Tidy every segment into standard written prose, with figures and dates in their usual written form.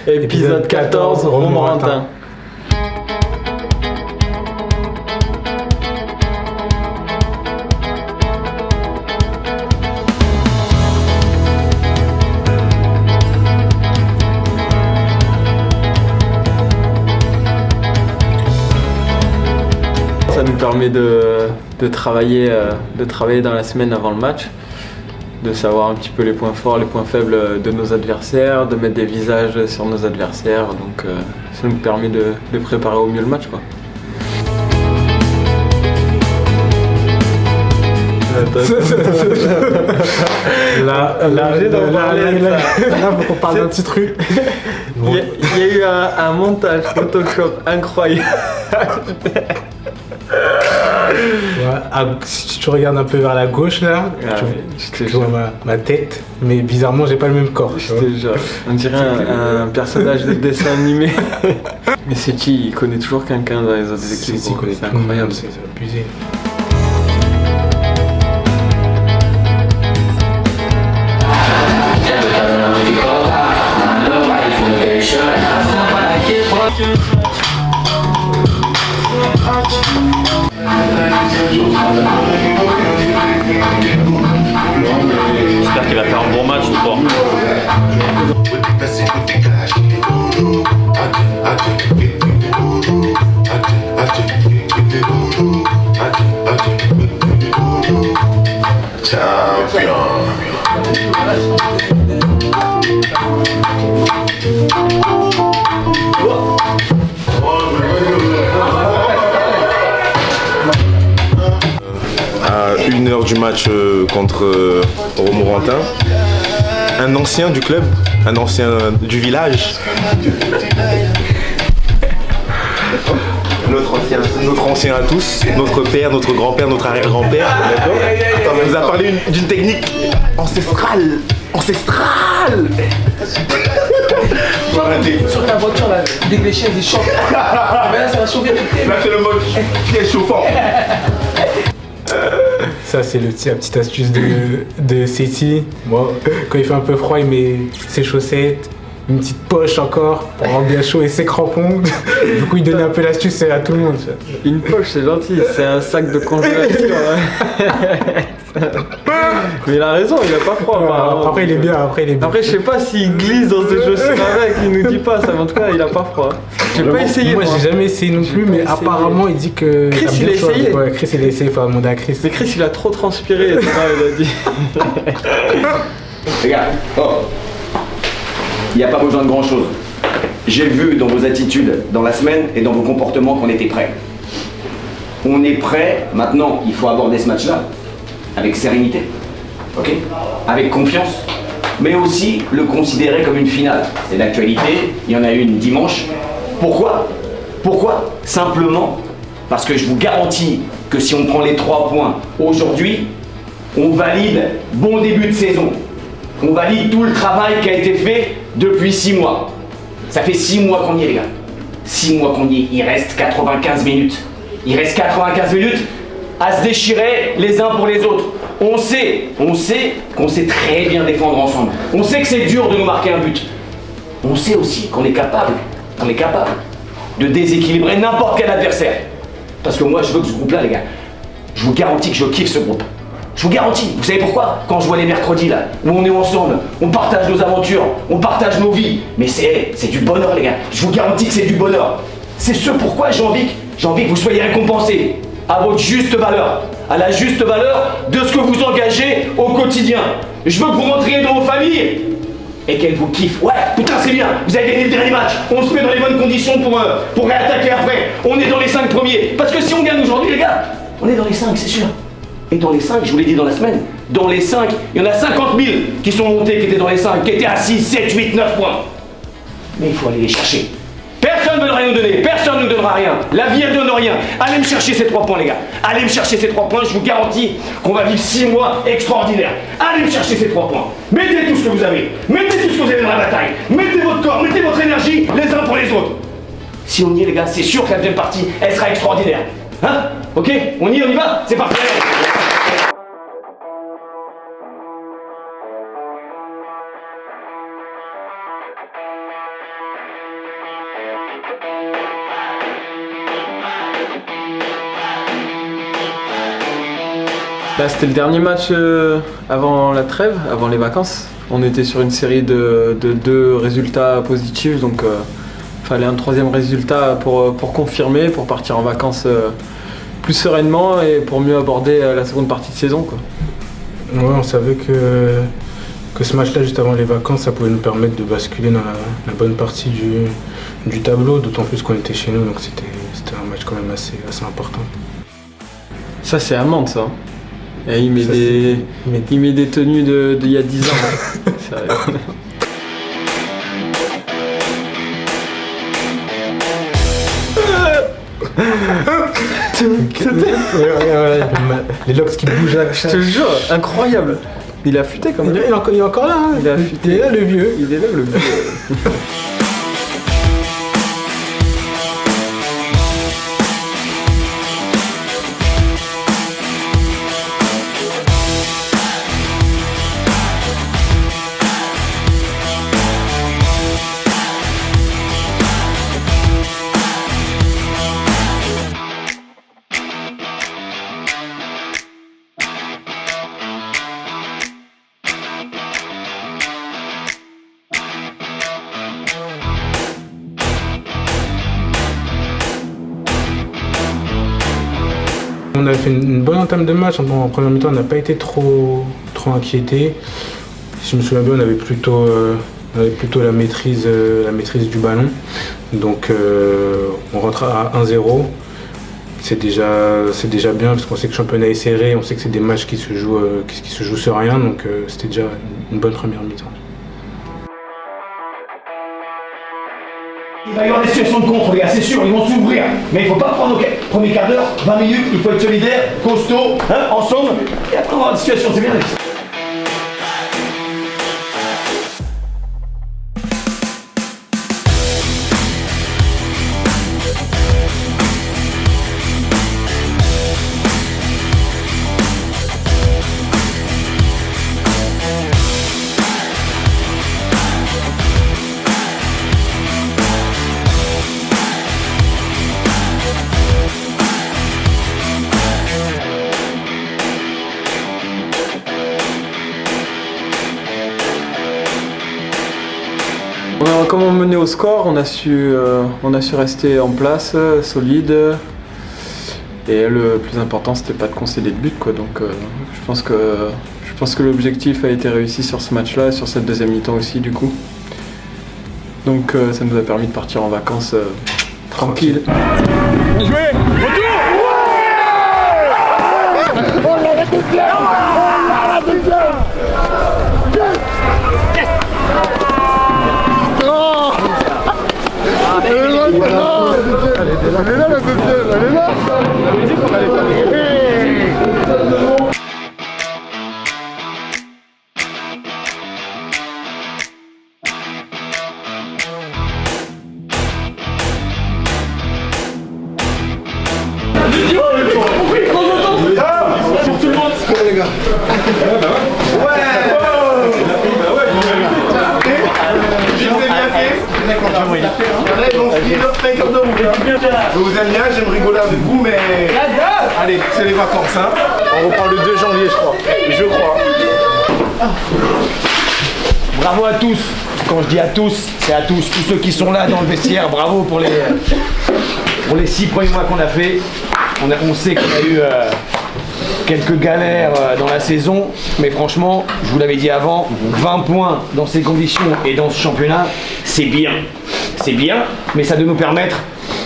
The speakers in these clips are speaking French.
Épisode 14, Romorantin. Ça nous permet de travailler dans la semaine avant le match, de savoir un petit peu les points forts, les points faibles de nos adversaires, de mettre des visages sur nos adversaires. Donc ça nous permet de préparer au mieux le match, quoi. Là, faut qu'on parle d'un petit truc. Il y a eu un montage Photoshop incroyable. Ouais, si tu regardes un peu vers la gauche là, tu vois ma tête, mais bizarrement j'ai pas le même corps. On dirait un personnage de dessin animé. Mais Seti, il connaît toujours quelqu'un dans les autres équipes. C'est incroyable, c'est abusé. J'espère qu'il va faire un bon match ce soir. À 1h du match contre Romorantin, un ancien du club, un ancien du village, notre ancien à tous, notre père, notre grand-père, notre arrière-grand-père, nous a parlé d'une technique ancestrale. Sur ta voiture là, dès que les chiens ils chantent, mais là ça va chauffer. Là c'est le mode qui est chauffant. Ça c'est la petite astuce de Seti. Bon, quand il fait un peu froid, il met ses chaussettes, une petite poche encore pour rendre bien chaud et ses crampons. Du coup il donne un peu l'astuce à tout le monde. Une poche, c'est gentil, c'est un sac de congélation. Mais il a raison, il a pas froid. Après il est bien, Après je sais pas s'il glisse dans ses chaussures avec, il nous dit pas ça, mais en tout cas il a pas froid. J'ai pas essayé. Moi j'ai jamais essayé non plus, mais apparemment il dit que... Chris il a essayé. Ouais, Chris il a essayé, il faut demander à Chris. Mais Chris il a trop transpiré, il a dit. Les gars, il n'y a pas besoin de grand chose. J'ai vu dans vos attitudes dans la semaine et dans vos comportements qu'on était prêts. On est prêts, maintenant il faut aborder ce match-là avec sérénité, ok? Avec confiance, mais aussi le considérer comme une finale. C'est l'actualité, il y en a une dimanche. Pourquoi? Simplement parce que je vous garantis que si on prend les 3 points aujourd'hui, on valide bon début de saison. On valide tout le travail qui a été fait depuis 6 mois. Ça fait 6 mois qu'on y est, les gars. 6 mois qu'on y est. Il reste 95 minutes. Il reste 95 minutes à se déchirer les uns pour les autres. On sait qu'on sait très bien défendre ensemble. On sait que c'est dur de nous marquer un but. On sait aussi qu'on est capable de déséquilibrer n'importe quel adversaire. Parce que moi, je veux que ce groupe-là, les gars, je vous garantis que je kiffe ce groupe. Je vous garantis. Vous savez pourquoi? Quand je vois les mercredis là, où on est ensemble, on partage nos aventures, on partage nos vies. Mais c'est du bonheur, les gars. Je vous garantis que c'est du bonheur. C'est ce pourquoi j'ai envie que vous soyez récompensés à votre juste valeur, à la juste valeur de ce que vous engagez au quotidien. Je veux que vous rentriez dans vos familles et qu'elles vous kiffent. Ouais, putain, c'est bien. Vous avez gagné le dernier match. On se met dans les bonnes conditions pour réattaquer après. On est dans les 5 premiers. Parce que si on gagne aujourd'hui, les gars, on est dans les 5, c'est sûr. Et dans les 5, je vous l'ai dit dans la semaine, dans les 5, il y en a 50 000 qui sont montés, qui étaient dans les 5, qui étaient à 6, 7, 8, 9 points. Mais il faut aller les chercher. Personne ne veut rien nous donner, personne ne nous donnera rien. La vie, elle donne rien. Allez me chercher ces 3 points, les gars. Allez me chercher ces 3 points, je vous garantis qu'on va vivre 6 mois extraordinaires. Allez me chercher ces 3 points. Mettez tout ce que vous avez. Mettez tout ce que vous avez dans la bataille. Mettez votre corps, mettez votre énergie les uns pour les autres. Si on y est, les gars, c'est sûr que la deuxième partie, elle sera extraordinaire. Hein? Ok? On y va? C'est parti. Là, c'était le dernier match avant la trêve, avant les vacances. On était sur une série de 2 résultats positifs, donc fallait un 3e résultat pour confirmer, pour partir en vacances plus sereinement et pour mieux aborder la seconde partie de saison, quoi. Ouais, on savait que ce match-là, juste avant les vacances, ça pouvait nous permettre de basculer dans la bonne partie du tableau, d'autant plus qu'on était chez nous, donc c'était un match quand même assez important. Ça, c'est Amande, ça. Et il met, Ça, il met des tenues d'il y a 10 ans. Ça, Les locks qui bougent là. je te jure, incroyable. Il a affûté quand même. Il est encore là, hein. Il a affûté. Il est là le vieux. Il est là le vieux. On avait fait une bonne entame de match. En première mi-temps, on n'a pas été trop inquiété. Si je me souviens bien, on avait plutôt la maîtrise du ballon. Donc on rentre à 1-0. C'est déjà bien parce qu'on sait que le championnat est serré, on sait que c'est des matchs qui se jouent sur rien. Donc c'était déjà une bonne première mi-temps. Il va y avoir des situations de contre, les gars, c'est sûr, ils vont s'ouvrir. Mais il faut pas prendre au premier quart d'heure, 20 minutes, il faut être solidaire, costaud, hein, ensemble. Et après on va avoir des situations, c'est bien. Comme on menait au score, on a su rester en place, solide. Et le plus important, c'était pas de concéder de but, quoi. Donc, je pense que l'objectif a été réussi sur ce match-là, et sur cette deuxième mi-temps aussi, du coup. Donc, ça nous a permis de partir en vacances tranquille. Je vous aime bien, j'aime rigoler avec vous, mais allez, c'est les vacances, hein. On reprend le 2 janvier, je crois. Bravo à tous. Quand je dis à tous, c'est à tous ceux qui sont là dans le vestiaire. Bravo pour les 6 premiers mois qu'on a fait. On sait qu'on a eu quelques galères dans la saison, mais franchement, je vous l'avais dit avant, 20 points dans ces conditions et dans ce championnat, c'est bien. C'est bien, mais ça doit nous permettre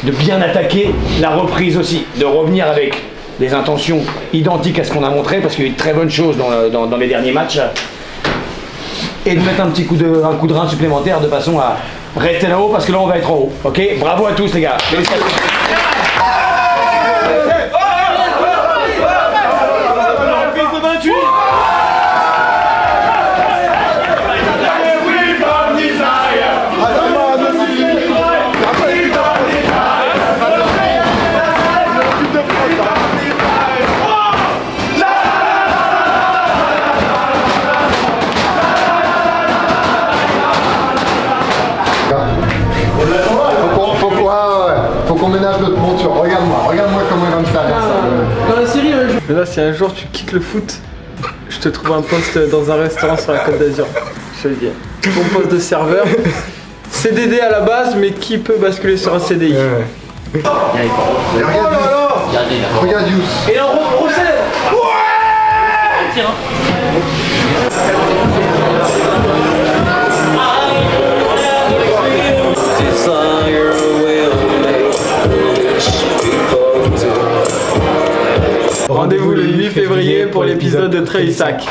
de bien attaquer la reprise aussi, de revenir avec des intentions identiques à ce qu'on a montré, parce qu'il y a eu de très bonnes choses dans les derniers matchs, et de mettre un coup de rein supplémentaire de façon à rester là-haut, parce que là on va être en haut. Ok, bravo à tous les gars. Félicitations. Faut qu'on ménage notre monture. Regarde-moi comment il va me faire. Dans la série, Mais là, si un jour tu quittes le foot, je te trouve un poste dans un restaurant sur la Côte d'Azur. Je te le dis. Bon poste de serveur. CDD à la base, mais qui peut basculer sur un CDI? Regarde Yous. Et on procède. Rendez-vous le 8 février pour l'épisode de Trey Isaac.